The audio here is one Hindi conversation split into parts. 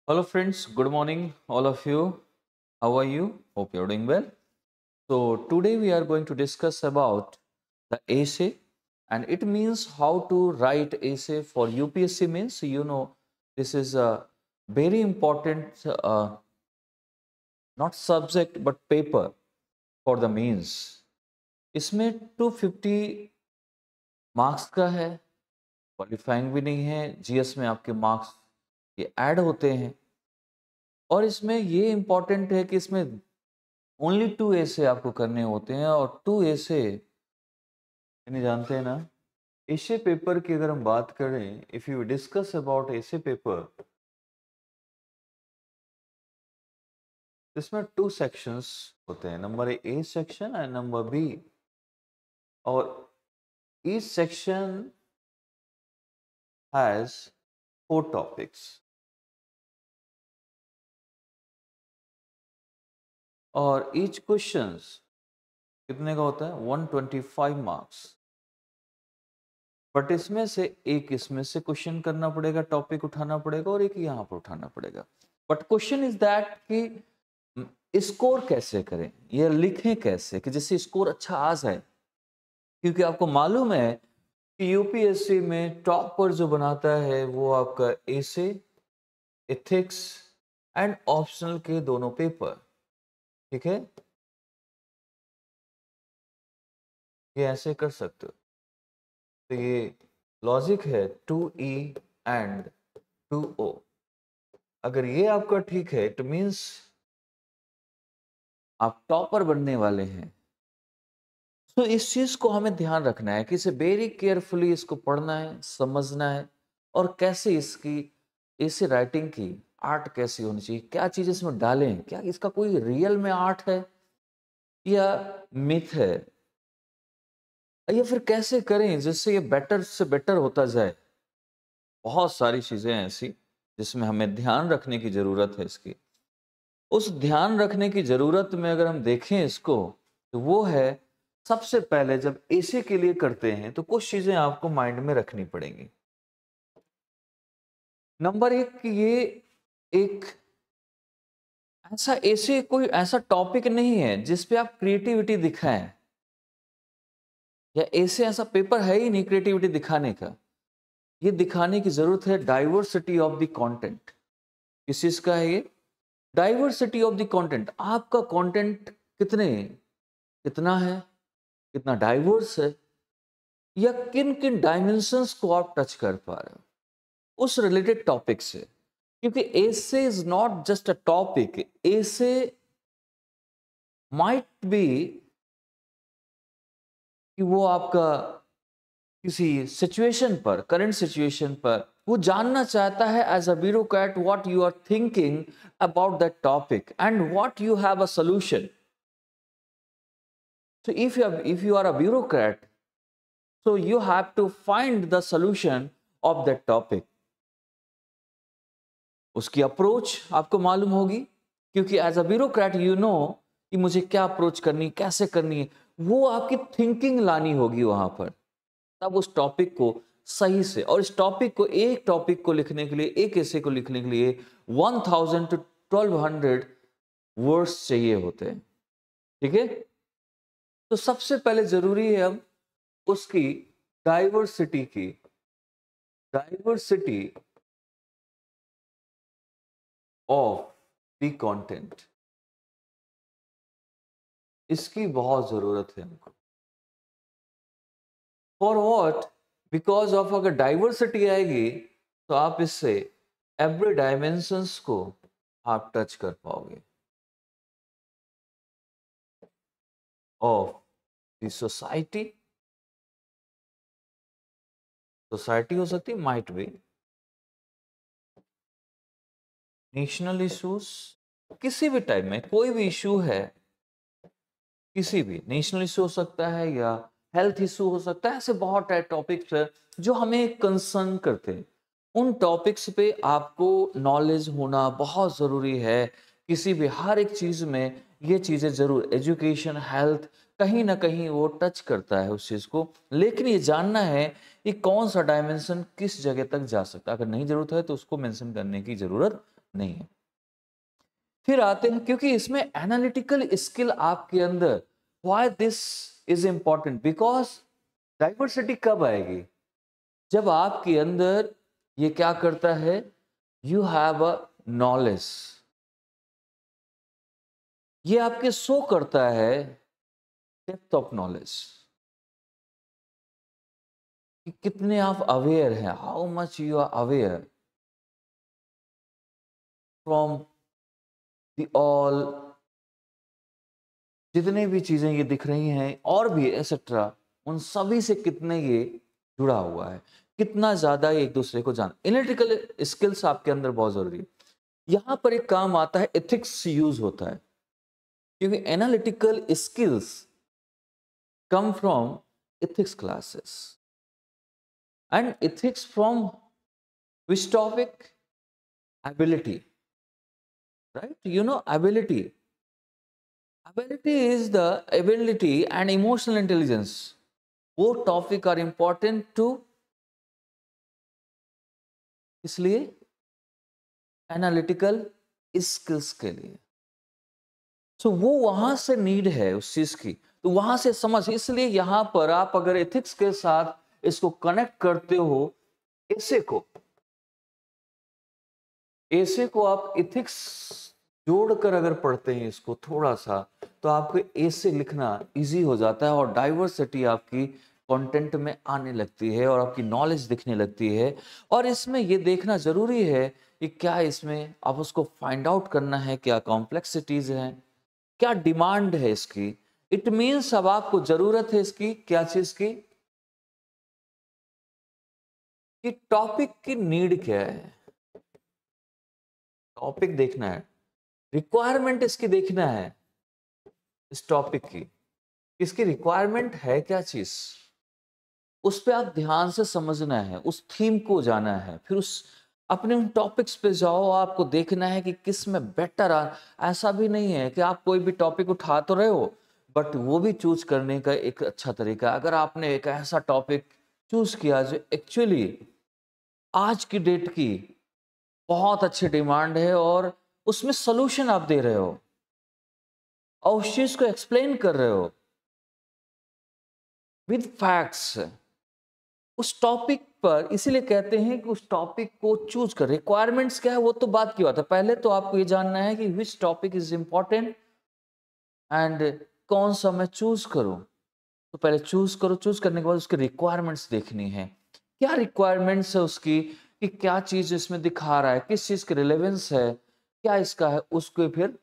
Hello friends, good morning all of you. How are you? Hope you're doing well. So today we are going to discuss about the essay and it means how to write essay for UPSC means this is a very important not subject but paper for the means. इसमें 250 मार्क्स का है, क्वालिफाइंग भी नहीं है, जीएस में आपके मार्क्स ये ऐड होते हैं और इसमें ये इम्पॉर्टेंट है कि इसमें ओनली 2 ऐसे आपको करने होते हैं और 2 ऐसे यानी जानते हैं ना ऐसे पेपर की अगर हम बात करें इफ यू डिस्कस अबाउट ऐसे पेपर इसमें 2 सेक्शंस होते हैं, number A section and number B और ईच सेक्शन हैज 4 टॉपिक्स और ईच क्वेश्चंस कितने का होता है 125 मार्क्स बट इसमें से एक इसमें से क्वेश्चन करना पड़ेगा, टॉपिक उठाना पड़ेगा और एक यहाँ पर उठाना पड़ेगा। बट क्वेश्चन इज दैट कि स्कोर कैसे करें, ये लिखें कैसे कि जिससे स्कोर अच्छा आ जाए, क्योंकि आपको मालूम है कि यूपीएससी में टॉपर जो बनाता है वो आपका एसे, एथिक्स एंड ऑप्शनल के दोनों पेपर, ठीक है। ये ऐसे कर सकते हो, तो ये लॉजिक है 2E एंड 2O। अगर ये आपका ठीक है इट मीन्स आप टॉपर बनने वाले हैं। तो इस चीज को हमें ध्यान रखना है कि इसे वेरी केयरफुली इसको पढ़ना है, समझना है और कैसे इसकी ऐसे राइटिंग की आर्ट कैसी होनी चाहिए, क्या चीज इसमें डालें, क्या इसका कोई रियल में आर्ट है या मिथ है, या फिर कैसे करें जिससे ये बेटर से बेटर होता जाए। बहुत सारी चीजें ऐसी जिसमें हमें ध्यान रखने की जरूरत है। इसकी उस ध्यान रखने की जरूरत में अगर हम देखें इसको तो वो है सबसे पहले जब एसे के लिए करते हैं तो कुछ चीजें आपको माइंड में रखनी पड़ेंगी। नंबर 1 कि ये एक ऐसा एसे कोई ऐसा टॉपिक नहीं है जिसपे आप क्रिएटिविटी दिखाएं, या ऐसे ऐसा पेपर है ही नहीं क्रिएटिविटी दिखाने का। ये दिखाने की जरूरत है डाइवर्सिटी ऑफ द कंटेंट। किस चीज का है ये डाइवर्सिटी ऑफ द कंटेंट, आपका कंटेंट कितना है, कितना डाइवर्स है, या किन किन डायमेंशंस को आप टच कर पा रहे हो उस रिलेटेड टॉपिक से। क्योंकि essay is not just a topic, essay might be कि वो आपका किसी सिचुएशन पर, करंट सिचुएशन पर वो जानना चाहता है as a bureaucrat what you are thinking about that topic and what you have a solution. So if you are a bureaucrat, so you have to find the solution of that topic. उसकी अप्रोच आपको मालूम होगी, क्योंकि as a bureaucrat you know कि मुझे क्या अप्रोच करनी, कैसे करनी है, वो आपकी थिंकिंग लानी होगी वहां पर, तब उस टॉपिक को सही से। और इस टॉपिक को, एक टॉपिक को लिखने के लिए, एक ऐसे को लिखने के लिए 1000 to 1200 वर्ड्स चाहिए होते हैं, ठीक है। तो सबसे पहले जरूरी है हम उसकी डाइवर्सिटी ऑफ द कंटेंट, इसकी बहुत जरूरत है हमको। For what? बिकॉज ऑफ अगर डाइवर्सिटी आएगी तो आप इससे एवरी डायमेंशंस को आप टच कर पाओगे ऑफ द सोसाइटी हो सकती है, माइट बी नेशनल इश्यूज, किसी भी टाइप में कोई भी इशू है, किसी भी नेशनल इशू हो सकता है या हेल्थ इशू हो सकता है, ऐसे बहुत टॉपिक्स है जो हमें कंसर्न करते हैं। उन टॉपिक्स पे आपको नॉलेज होना बहुत ज़रूरी है। किसी भी हर एक चीज़ में ये चीज़ें ज़रूर, एजुकेशन, हेल्थ, कहीं ना कहीं वो टच करता है उस चीज़ को, लेकिन ये जानना है कि कौन सा डायमेंशन किस जगह तक जा सकता है। अगर नहीं ज़रूरत है तो उसको मेंशन करने की ज़रूरत नहीं है। फिर आते हैं, क्योंकि इसमें एनालिटिकल स्किल आपके अंदर, why this is important, because diversity कब आएगी? जब आपके अंदर ये क्या करता है, यू हैव अ नॉलेज, ये आपके शो करता है डेप्थ ऑफ नॉलेज, कि कितने आप अवेयर हैं, how much you are aware from the all, जितने भी चीजें ये दिख रही हैं और भी एक्सेट्रा, उन सभी से कितने ये जुड़ा हुआ है, कितना ज्यादा ये एक दूसरे को जान। एनालिटिकल स्किल्स आपके अंदर बहुत जरूरी है। यहां पर एक काम आता है, एथिक्स यूज होता है, क्योंकि analytical skills come from ethics classes. And ethics from which topic? Ability. Right? You know, ability. Ability is the ability and emotional intelligence. Both topic are important to, इसलिए एनालिटिकल स्किल्स के लिए। सो वो वहां से नीड है उस चीज की, तो वहां से समझ, इसलिए यहां पर आप अगर एथिक्स के साथ इसको कनेक्ट करते हो, ऐसे को आप एथिक्स जोड़कर अगर पढ़ते हैं इसको थोड़ा सा, तो आपको ऐसे लिखना इजी हो जाता है और डाइवर्सिटी आपकी कंटेंट में आने लगती है और आपकी नॉलेज दिखने लगती है। और इसमें ये देखना जरूरी है कि क्या इसमें आप उसको फाइंड आउट करना है, क्या कॉम्प्लेक्सिटीज हैं, क्या डिमांड है इसकी। इट मीन्स अब आपको जरूरत है इसकी क्या चीज की, कि टॉपिक की नीड क्या है, टॉपिक देखना है, रिक्वायरमेंट इसकी देखना है, इस टॉपिक की इसकी रिक्वायरमेंट है क्या चीज, उस पे आप ध्यान से समझना है, उस थीम को जाना है, फिर उस अपने उन टॉपिक्स पे जाओ, आपको देखना है कि किस में बेटर ऐसा भी नहीं है कि आप कोई भी टॉपिक उठा तो रहे हो, बट वो भी चूज करने का एक अच्छा तरीका, अगर आपने एक ऐसा टॉपिक चूज किया जो एक्चुअली आज की डेट की बहुत अच्छी डिमांड है और उसमें सोल्यूशन आप दे रहे हो और उस चीज को एक्सप्लेन कर रहे हो विद फैक्ट्स, उस टॉपिक पर, इसीलिए कहते हैं कि उस टॉपिक को चूज कर, रिक्वायरमेंट्स क्या है वो तो बात की बात है, पहले तो आपको ये जानना है कि which topic is important and कौन सा मैं चूज करूं। तो पहले चूज करो, चूज करने के बाद उसके रिक्वायरमेंट्स देखनी है, क्या रिक्वायरमेंट्स है उसकी, कि क्या चीज इसमें दिखा रहा है, किस चीज की रिलेवेंस है, क्या इसका है, उसको फिर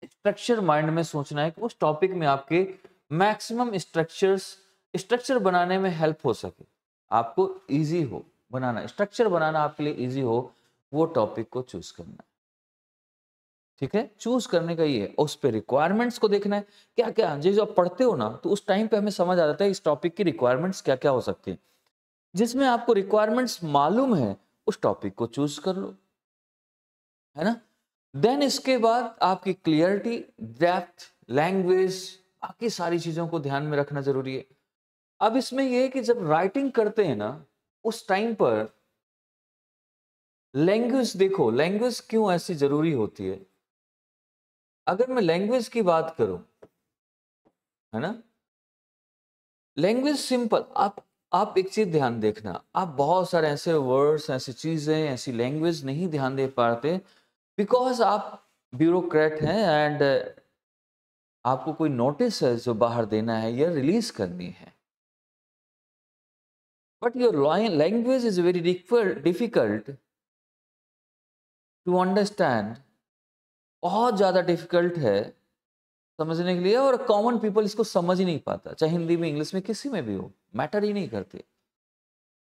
स्ट्रक्चर माइंड में सोचना है कि उस टॉपिक में आपके मैक्सिमम स्ट्रक्चर बनाने में हेल्प हो सके, आपको इजी हो बनाना, स्ट्रक्चर बनाना आपके लिए इजी हो, वो टॉपिक को चूज करना है। ठीक है, चूज करने का ये है, उस पे रिक्वायरमेंट्स को देखना है, क्या क्या जो आप पढ़ते हो ना, तो उस टाइम पे हमें समझ आ जाता है इस टॉपिक की रिक्वायरमेंट्स क्या क्या हो सकती है, जिसमें आपको रिक्वायरमेंट्स मालूम है उस टॉपिक को चूज कर लो, है ना। देन इसके बाद आपकी क्लियरिटी, डेप्थ, लैंग्वेज, बाकी सारी चीजों को ध्यान में रखना जरूरी है। अब इसमें यह है कि जब राइटिंग करते हैं ना, उस टाइम पर लैंग्वेज देखो, लैंग्वेज क्यों ऐसी जरूरी होती है। अगर मैं लैंग्वेज की बात करूं, है ना, लैंग्वेज सिंपल, आप एक चीज ध्यान देखना, आप बहुत सारे ऐसे वर्ड्स, ऐसी चीजें, ऐसी लैंग्वेज नहीं ध्यान दे पाते बिकॉज आप ब्यूरोक्रेट हैं एंड आपको कोई नोटिस है जो बाहर देना है या रिलीज करनी है, but your language is very difficult to understand, बहुत ज्यादा डिफिकल्ट है समझने के लिए, और कॉमन पीपल इसको समझ ही नहीं पाता, चाहे हिंदी में, इंग्लिश में, किसी में भी हो, मैटर ही नहीं करती।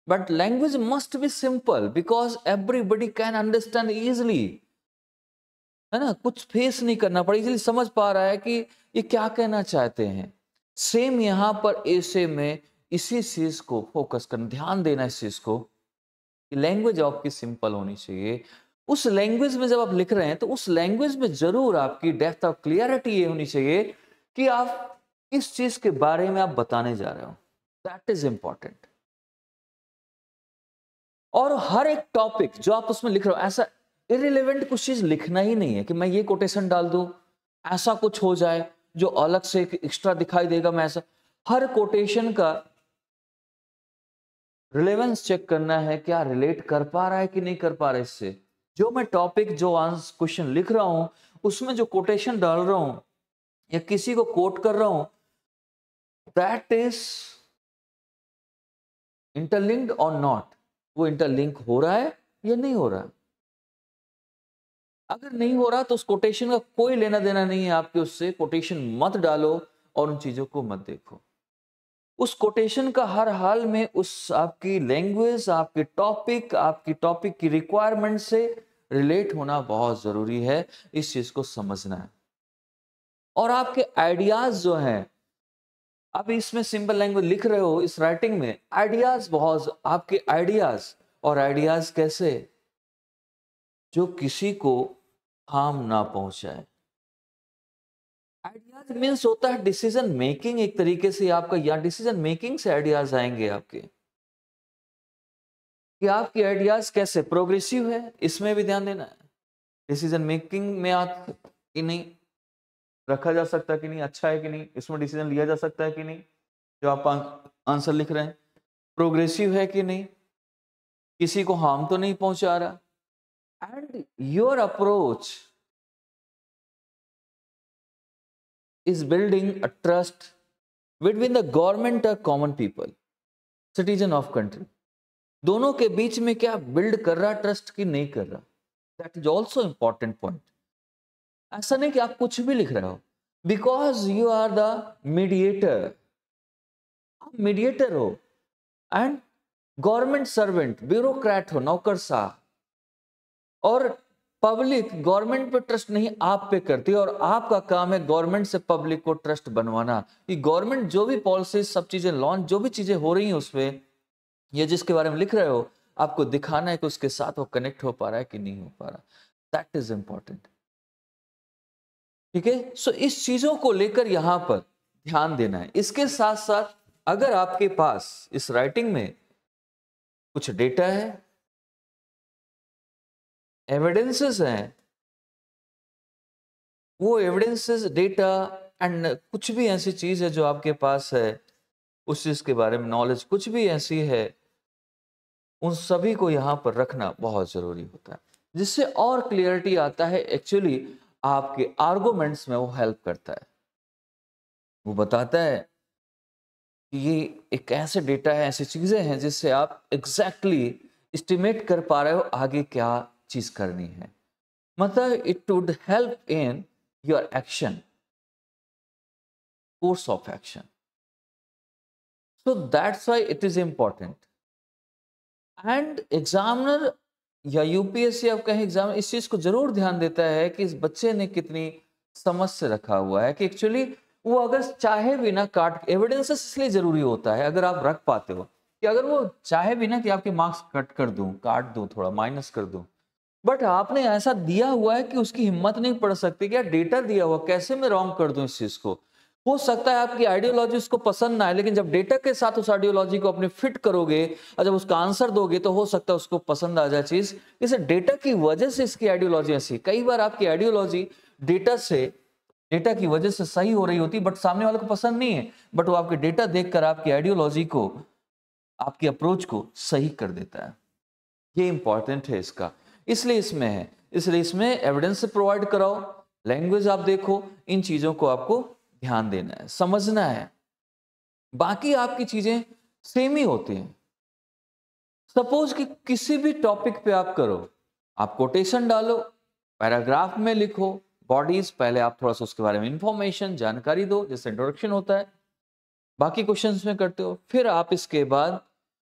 But language must be simple because everybody can understand easily, है ना, कुछ फेस नहीं करना पड़े, इजिली समझ पा रहा है कि ये क्या कहना चाहते हैं। सेम यहां पर ऐसे में इसी चीज को फोकस करना, ध्यान देना इस चीज को कि लैंग्वेज आपकी सिंपल होनी चाहिए। उस लैंग्वेज में जब आप लिख रहे हैं तो उस लैंग्वेज में जरूर आपकी डेप्थ ऑफ क्लियरिटी ये होनी चाहिए कि आप इस चीज के बारे में आप बताने जा रहे हो, दैट इज इंपॉर्टेंट। और हर एक टॉपिक जो आप उसमें लिख रहे हो, ऐसा इररिलेवेंट कुछ चीज लिखना ही नहीं है कि मैं ये कोटेशन डाल दूं, ऐसा कुछ हो जाए जो अलग से एक्स्ट्रा दिखाई देगा, मैं ऐसा। हर कोटेशन का रिलेवेंस चेक करना है, क्या रिलेट कर पा रहा है कि नहीं कर पा रहा है इससे। जो मैं टॉपिक, जो आंसर क्वेश्चन लिख रहा हूं, उसमें जो कोटेशन डाल रहा हूं या किसी को कोट कर रहा हूं, दैट इज इंटरलिंक्ड और नॉट, वो इंटरलिंक हो रहा है या नहीं हो रहा। अगर नहीं हो रहा तो उस कोटेशन का कोई लेना देना नहीं है आपके उससे, कोटेशन मत डालो और उन चीजों को मत देखो। उस कोटेशन का हर हाल में उस आपकी लैंग्वेज, आपकी टॉपिक की रिक्वायरमेंट से रिलेट होना बहुत जरूरी है। इस चीज को समझना है। और आपके आइडियाज जो हैं, अब इसमें सिंपल लैंग्वेज लिख रहे हो इस राइटिंग में, आइडियाज बहुत, आपके आइडियाज, और आइडियाज कैसे, जो किसी को हार्म ना पहुंचाए। आइडियाज मीन्स होता है डिसीजन मेकिंग, एक तरीके से आपका, या डिसीजन मेकिंग से आइडियाज आएंगे आपके, कि आपके आइडियाज कैसे प्रोग्रेसिव है, इसमें भी ध्यान देना है। डिसीजन मेकिंग में आप कि नहीं रखा जा सकता है कि नहीं, अच्छा है कि नहीं, इसमें डिसीजन लिया जा सकता है कि नहीं, जो आप आंसर लिख रहे हैं प्रोग्रेसिव है कि नहीं, किसी को हार्म तो नहीं पहुंचा रहा। And your approach is building a trust between the government and common people, citizen of country। दोनों के बीच में क्या बिल्ड कर रहा ट्रस्ट की नहीं कर रहा, that is also important point. ऐसा नहीं कि आप कुछ भी लिख रहे हो, because you are the mediator, आप मीडिएटर हो, एंड गवर्नमेंट सर्वेंट, ब्यूरोक्रेट हो, नौकरशाह, और पब्लिक गवर्नमेंट पे ट्रस्ट नहीं आप पे करती है, और आपका काम है गवर्नमेंट से पब्लिक को ट्रस्ट बनवाना, कि गवर्नमेंट जो भी पॉलिसी, सब चीजें लॉन्च, जो भी चीजें हो रही हैं उसपे, ये जिसके बारे में लिख रहे हो, आपको दिखाना है कि उसके साथ वो कनेक्ट हो पा रहा है कि नहीं हो पा रहा। That is important. ठीक है, सो इस चीजों को लेकर यहां पर ध्यान देना है। इसके साथ साथ अगर आपके पास इस राइटिंग में कुछ डेटा है, एविडेंसेस हैं, वो एविडेंसेस, डेटा एंड कुछ भी ऐसी चीज है जो आपके पास है, उस चीज के बारे में नॉलेज कुछ भी ऐसी है, उन सभी को यहां पर रखना बहुत जरूरी होता है, जिससे और क्लियरिटी आता है। एक्चुअली आपके आर्गुमेंट्स में वो हेल्प करता है, वो बताता है कि ये एक ऐसे डेटा है, ऐसी चीजें हैं जिससे आप एग्जैक्टली एस्टिमेट कर पा रहे हो आगे क्या चीज करनी है। मतलब it would help in your action, course of action. So that's why it is important। And examiner या यूपीएससी आपका एग्जाम इस चीज को जरूर ध्यान देता है कि इस बच्चे ने कितनी समझ से रखा हुआ है, कि एक्चुअली वो अगर चाहे भी ना काट, एविडेंसेस इसलिए जरूरी होता है अगर आप रख पाते हो, कि अगर वो चाहे भी ना कि आपके मार्क्स कट कर दूं, काट दूं, थोड़ा माइनस कर दूं, बट आपने ऐसा दिया हुआ है कि उसकी हिम्मत नहीं पड़ सकती, क्या डेटा दिया हुआ, कैसे मैं रॉन्ग कर दूं इस चीज को। हो सकता है आपकी आइडियोलॉजी उसको पसंद ना आए, लेकिन जब डेटा के साथ उस आइडियोलॉजी को अपने फिट करोगे और जब उसका आंसर दोगे तो हो सकता है उसको पसंद आ जाए चीज। इसे डेटा की वजह से इसकी आइडियोलॉजी ऐसी, कई बार आपकी आइडियोलॉजी डेटा की वजह से सही हो रही होती, बट सामने वाले को पसंद नहीं है, बट वो आपके डेटा देखकर आपकी आइडियोलॉजी को, आपकी अप्रोच को सही कर देता है। ये इंपॉर्टेंट है इसका, इसलिए इसमें है, इसलिए इसमें एविडेंस से प्रोवाइड कराओ, लैंग्वेज आप देखो, इन चीजों को आपको ध्यान देना है, समझना है। बाकी आपकी चीजें सेम ही होती हैं। सपोज कि किसी भी टॉपिक पे आप करो, आप कोटेशन डालो, पैराग्राफ में लिखो, बॉडीज पहले आप थोड़ा सा उसके बारे में इंफॉर्मेशन, जानकारी दो, जैसे इंट्रोडक्शन होता है, बाकी क्वेश्चंस में करते हो, फिर आप इसके बाद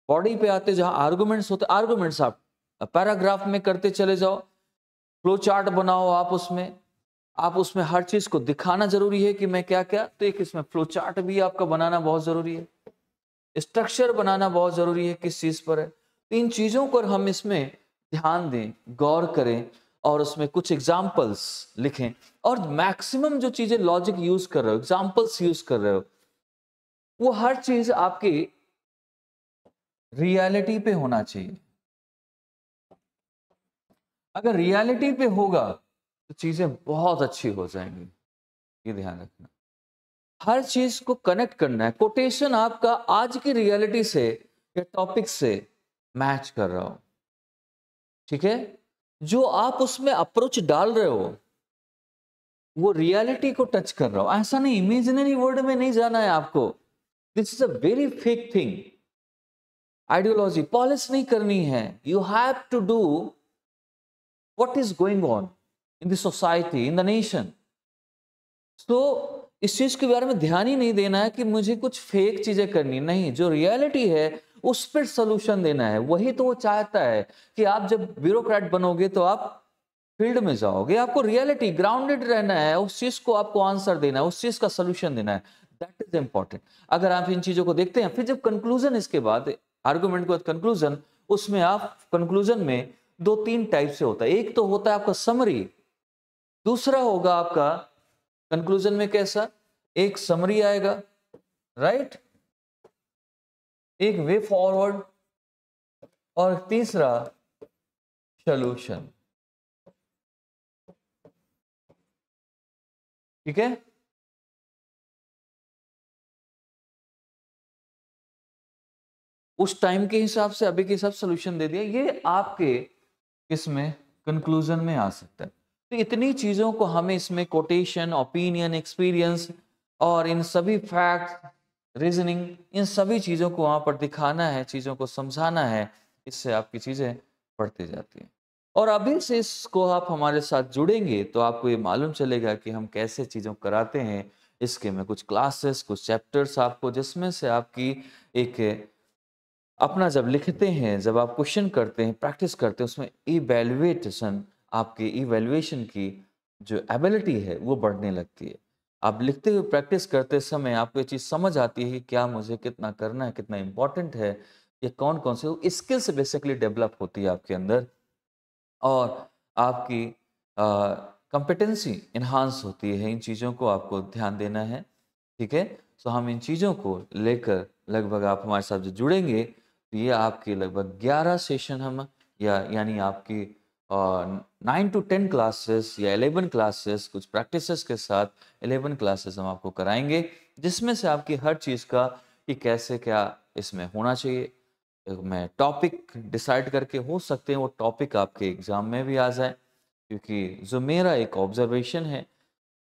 बॉडी पे आते, जहां आर्गुमेंट्स होते, आर्गुमेंट्स आप पैराग्राफ में करते चले जाओ, फ्लो चार्ट बनाओ आप उसमें हर चीज को दिखाना जरूरी है कि मैं क्या क्या, तो एक इसमें फ्लो चार्ट भी आपका बनाना बहुत जरूरी है, स्ट्रक्चर बनाना बहुत जरूरी है किस चीज पर है। तो इन चीजों पर हम इसमें ध्यान दें, गौर करें, और उसमें कुछ एग्जाम्पल्स लिखें, और मैक्सिमम जो चीजें लॉजिक यूज कर रहे हो, एग्जाम्पल्स यूज कर रहे हो, वो हर चीज आपकी रियलिटी पे होना चाहिए। अगर रियलिटी पे होगा तो चीजें बहुत अच्छी हो जाएंगी, ये ध्यान रखना। हर चीज को कनेक्ट करना है। कोटेशन आपका आज की रियलिटी से या टॉपिक से मैच कर रहा हो, ठीक है। जो आप उसमें अप्रोच डाल रहे हो वो रियलिटी को टच कर रहा हो, ऐसा नहीं इमेजिनरी वर्ल्ड में नहीं जाना है आपको। This is a very fake thing. Ideology polish नहीं करनी है। You have to do what is going on in the society, in the nation. तो इस चीज के बारे में ध्यान ही नहीं देना है कि मुझे कुछ फेक चीजें करनी, नहीं, जो रियलिटी है उस पर सोल्यूशन देना है। वही तो वो चाहता है कि आप जब ब्यूरोक्रेट बनोगे तो आप फील्ड में जाओगे, आपको रियलिटी ग्राउंडेड रहना है, उस चीज को आपको आंसर देना है, उस चीज का सोल्यूशन देना है। That is important. अगर आप इन चीजों को देखते हैं, फिर जब कंक्लूजन, इसके बाद आर्गुमेंट के बाद कंक्लूजन, उसमें आप कंक्लूजन में दो तीन टाइप से होता है। एक तो होता है आपका समरी, दूसरा होगा आपका कंक्लूजन में कैसा, एक समरी आएगा, राइट, एक वे फॉरवर्ड, और तीसरा सॉल्यूशन, ठीक है। उस टाइम के हिसाब से, अभी के हिसाब से सोल्यूशन दे दिया, ये आपके इसमें कंक्लूजन में आ सकता है। तो इतनी चीजों को हमें इसमें कोटेशन, ओपिनियन, एक्सपीरियंस और इन सभी फैक्ट, रीजनिंग, इन सभी चीजों को वहां पर दिखाना है, चीजों को समझाना है। इससे आपकी चीजें बढ़ती जाती हैं। और अभी से इसको आप हमारे साथ जुड़ेंगे तो आपको ये मालूम चलेगा कि हम कैसे चीजों को कराते हैं। इसके में कुछ क्लासेस, कुछ चैप्टर्स आपको, जिसमें से आपकी एक अपना जब लिखते हैं, जब आप क्वेश्चन करते हैं, प्रैक्टिस करते हैं, उसमें इवैल्यूएशन, आपकी इवैल्यूएशन की जो एबिलिटी है वो बढ़ने लगती है। आप लिखते हुए प्रैक्टिस करते समय आपको ये चीज़ समझ आती है कि क्या मुझे कितना करना है, कितना इम्पोर्टेंट है, ये कौन कौन से स्किल्स बेसिकली डेवलप होती है आपके अंदर, और आपकी कॉम्पिटेंसी इन्हांस होती है। इन चीज़ों को आपको ध्यान देना है, ठीक है। सो हम इन चीज़ों को लेकर लगभग आप हमारे साथ जो जुड़ेंगे तो ये आपके लगभग 11 सेशन हम, या यानी आपकी 9 to 10 क्लासेस या 11 क्लासेस, कुछ प्रैक्टिसेस के साथ 11 क्लासेस हम आपको कराएंगे, जिसमें से आपकी हर चीज़ का कि कैसे क्या इसमें होना चाहिए। मैं टॉपिक डिसाइड करके, हो सकते हैं वो टॉपिक आपके एग्जाम में भी आ जाए, क्योंकि जो मेरा एक ऑब्जर्वेशन है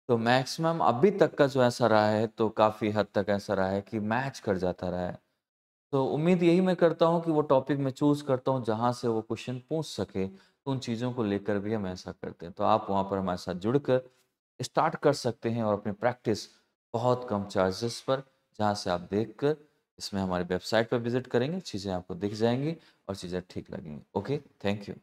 तो मैक्सिमम अभी तक का जो ऐसा रहा है, तो काफ़ी हद तक ऐसा रहा है कि मैच कर जाता रहा है। तो उम्मीद यही मैं करता हूँ कि वो टॉपिक मैं चूज़ करता हूँ जहाँ से वो क्वेश्चन पूछ सके, तो उन चीज़ों को लेकर भी हम ऐसा करते हैं। तो आप वहाँ पर हमारे साथ जुड़कर स्टार्ट कर सकते हैं, और अपनी प्रैक्टिस बहुत कम चार्जेस पर, जहाँ से आप देखकर इसमें हमारी वेबसाइट पर विजिट करेंगे, चीज़ें आपको दिख जाएंगी और चीज़ें ठीक लगेंगी। Okay, thank you.